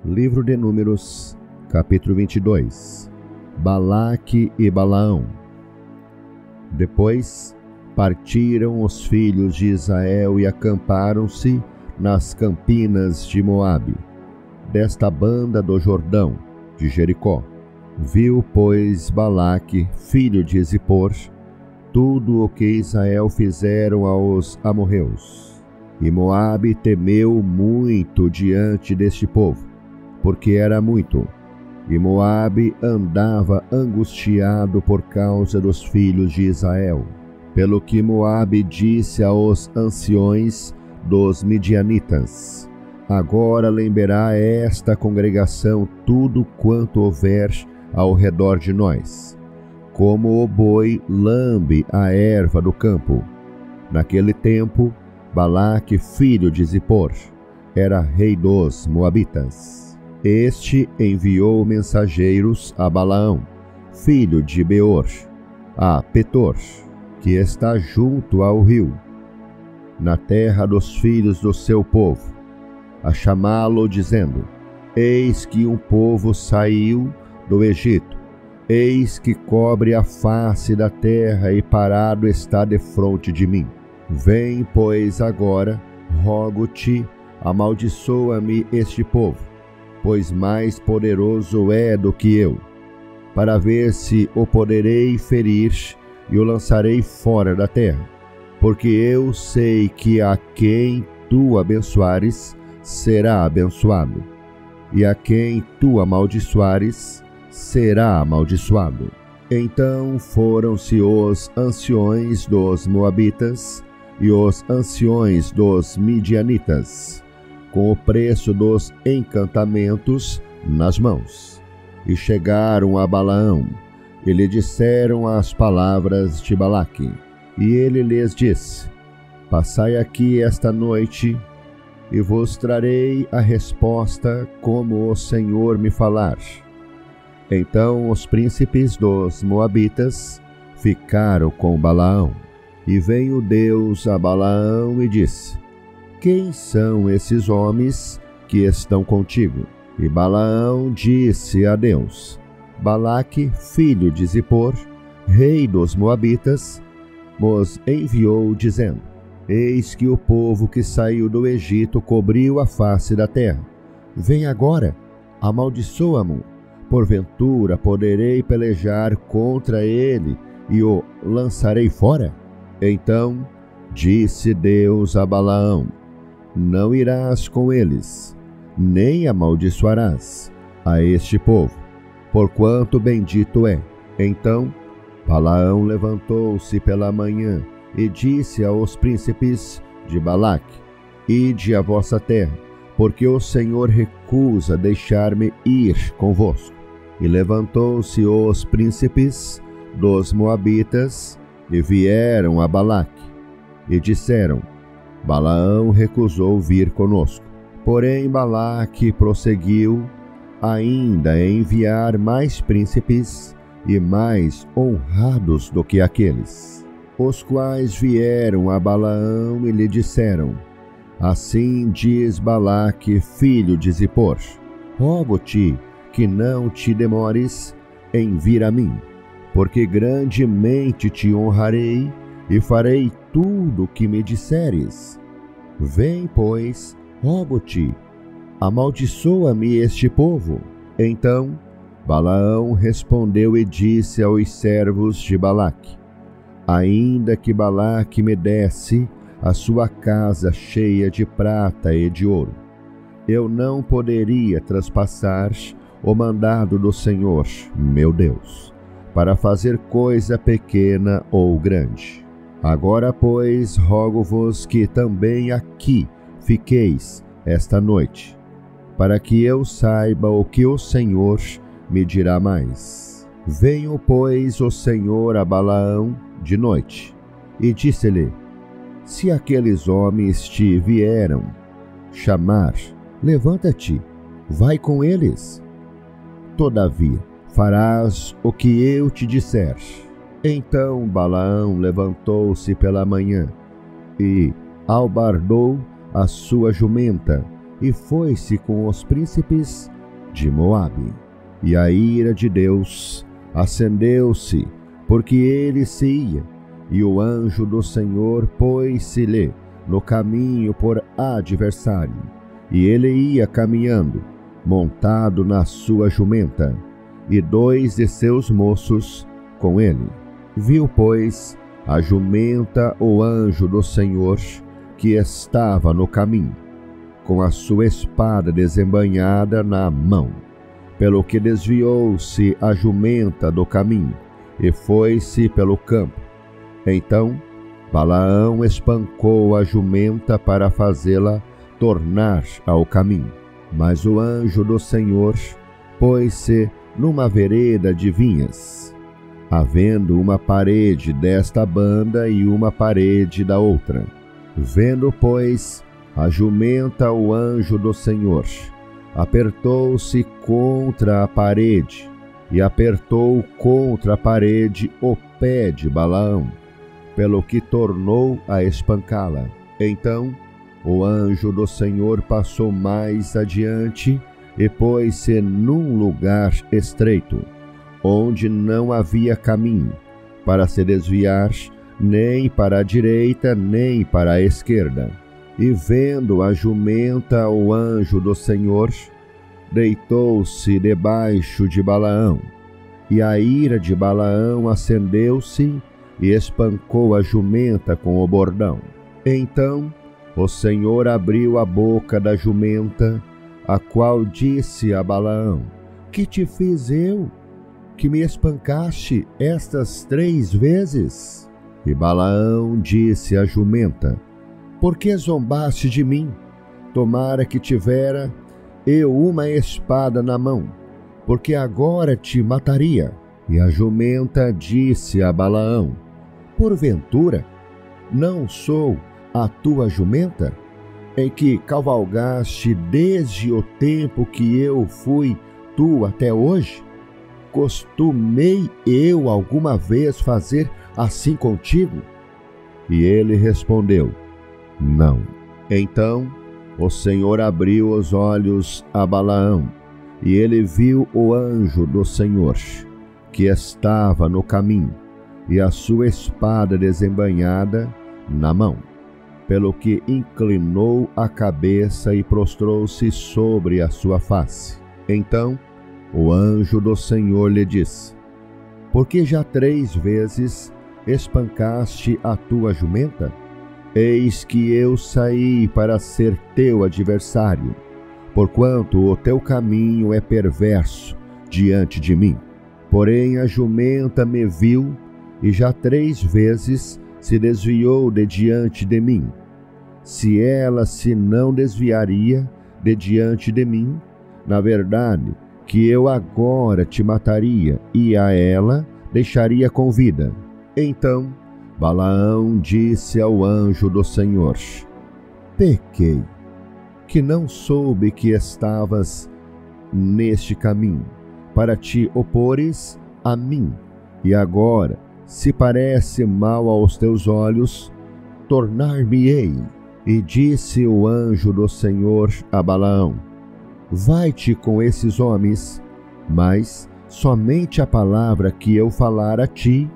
Livro de Números, capítulo 22. Balaque e Balaão. Depois partiram os filhos de Israel e acamparam-se nas campinas de Moabe, desta banda do Jordão, de Jericó. Viu, pois, Balaque, filho de Zippor, tudo o que Israel fizeram aos amorreus. E Moabe temeu muito diante deste povo, porque era muito, e Moabe andava angustiado por causa dos filhos de Israel. Pelo que Moabe disse aos anciões dos midianitas: agora lembrará esta congregação tudo quanto houver ao redor de nós, como o boi lambe a erva do campo. Naquele tempo, Balaque, filho de Zippor, era rei dos Moabitas. Este enviou mensageiros a Balaão, filho de Beor, a Petor, que está junto ao rio, na terra dos filhos do seu povo, a chamá-lo, dizendo: eis que um povo saiu do Egito, eis que cobre a face da terra e parado está defronte de mim. Vem, pois, agora, rogo-te, amaldiçoa-me este povo, pois mais poderoso é do que eu, para ver se o poderei ferir e o lançarei fora da terra. Porque eu sei que a quem tu abençoares será abençoado, e a quem tu amaldiçoares será amaldiçoado. Então foram-se os anciões dos Moabitas e os anciões dos Midianitas, com o preço dos encantamentos nas mãos, e chegaram a Balaão, e lhe disseram as palavras de Balaque. E ele lhes disse: passai aqui esta noite, e vos trarei a resposta como o Senhor me falar. Então os príncipes dos Moabitas ficaram com Balaão. E veio Deus a Balaão e disse: quem são esses homens que estão contigo? E Balaão disse a Deus: Balaque, filho de Zippor, rei dos Moabitas, nos enviou, dizendo: eis que o povo que saiu do Egito cobriu a face da terra. Vem agora, amaldiçoa-mo. Porventura poderei pelejar contra ele e o lançarei fora? Então disse Deus a Balaão: não irás com eles, nem amaldiçoarás a este povo, porquanto bendito é. Então Balaão levantou-se pela manhã e disse aos príncipes de Balaque: ide à vossa terra, porque o Senhor recusa deixar-me ir convosco. E levantou-se os príncipes dos Moabitas e vieram a Balaque, e disseram: Balaão recusou vir conosco. Porém Balaque prosseguiu ainda a enviar mais príncipes e mais honrados do que aqueles, os quais vieram a Balaão e lhe disseram: assim diz Balaque, filho de Zippor: rogo-te que não te demores em vir a mim, porque grandemente te honrarei e farei tudo o que me disseres. Vem, pois, rogo-te, amaldiçoa-me este povo. Então Balaão respondeu e disse aos servos de Balaque: ainda que Balaque me desse a sua casa cheia de prata e de ouro, eu não poderia traspassar o mandado do Senhor, meu Deus, para fazer coisa pequena ou grande. Agora, pois, rogo-vos que também aqui fiqueis esta noite, para que eu saiba o que o Senhor me dirá mais. Veio, pois, o Senhor a Balaão de noite, e disse-lhe: se aqueles homens te vieram chamar, levanta-te, vai com eles. Todavia, farás o que eu te disser. Então Balaão levantou-se pela manhã e albardou a sua jumenta, e foi-se com os príncipes de Moabe. E a ira de Deus acendeu-se, porque ele se ia, e o anjo do Senhor pôs-se-lhe no caminho por adversário, e ele ia caminhando, montado na sua jumenta, e 2 de seus moços com ele. Viu, pois, a jumenta o anjo do Senhor, que estava no caminho, com a sua espada desembainhada na mão, pelo que desviou-se a jumenta do caminho, e foi-se pelo campo. Então Balaão espancou a jumenta para fazê-la tornar ao caminho. Mas o anjo do Senhor pôs-se numa vereda de vinhas, havendo uma parede desta banda e uma parede da outra. Vendo, pois, a jumenta o anjo do Senhor, apertou-se contra a parede, e apertou contra a parede o pé de Balaão, pelo que tornou a espancá-la. Então o anjo do Senhor passou mais adiante e pôs-se num lugar estreito, onde não havia caminho para se desviar, nem para a direita, nem para a esquerda. E vendo a jumenta o anjo do Senhor, deitou-se debaixo de Balaão, e a ira de Balaão acendeu-se e espancou a jumenta com o bordão. Então o Senhor abriu a boca da jumenta, a qual disse a Balaão: Que te fiz eu, que me espancaste estas 3 vezes? E Balaão disse à jumenta: Por que zombaste de mim? Tomara que tivera eu uma espada na mão, porque agora te mataria. E a jumenta disse a Balaão: Porventura, não sou a tua jumenta, em que cavalgaste desde o tempo que eu fui tu até hoje? Costumei eu alguma vez fazer assim contigo? E ele respondeu: Não. Então o Senhor abriu os olhos a Balaão, e ele viu o anjo do Senhor, que estava no caminho, e a sua espada desembainhada na mão, pelo que inclinou a cabeça e prostrou-se sobre a sua face. Então o anjo do Senhor lhe disse: Por que já 3 vezes espancaste a tua jumenta? Eis que eu saí para ser teu adversário, porquanto o teu caminho é perverso diante de mim. Porém a jumenta me viu, e já 3 vezes se desviou de diante de mim. Se ela se não desviaria de diante de mim, na verdade que eu agora te mataria, e a ela deixaria com vida. Então Balaão disse ao anjo do Senhor: Pequei, que não soube que estavas neste caminho, para te opores a mim. E agora, se parece mal aos teus olhos, tornar-me-ei. E disse o anjo do Senhor a Balaão: Vai-te com esses homens, mas somente a palavra que eu falar a ti,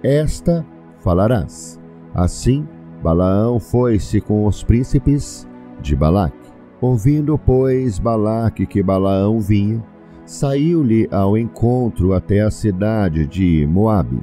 esta falarás. Assim Balaão foi-se com os príncipes de Balaque. Ouvindo, pois, Balaque que Balaão vinha, saiu-lhe ao encontro até a cidade de Moabe,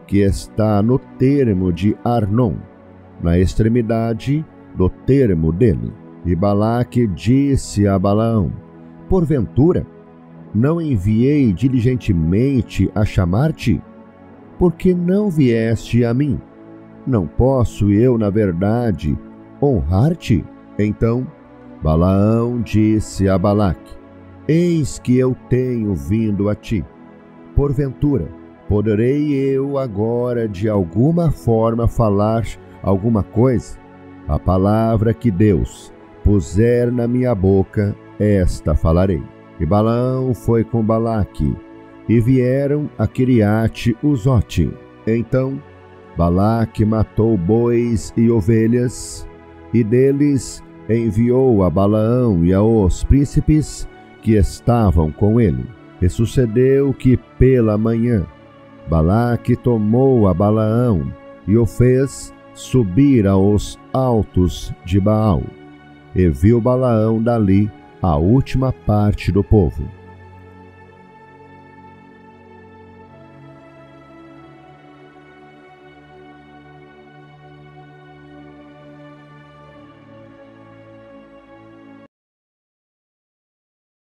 que está no termo de Arnon, na extremidade do termo dele. E Balaque disse a Balaão: Porventura, não enviei diligentemente a chamar-te? Por que não vieste a mim? Não posso eu, na verdade, honrar-te? Então Balaão disse a Balaque: Eis que eu tenho vindo a ti. Porventura, poderei eu agora de alguma forma falar alguma coisa? A palavra que Deus puser na minha boca, esta falarei. E Balaão foi com Balaque, e vieram a Quiriate-Uzote. Então Balaque matou bois e ovelhas, e deles enviou a Balaão e aos príncipes que estavam com ele. E sucedeu que pela manhã Balaque tomou a Balaão e o fez subir aos altos de Baal. E viu Balaão dali a última parte do povo.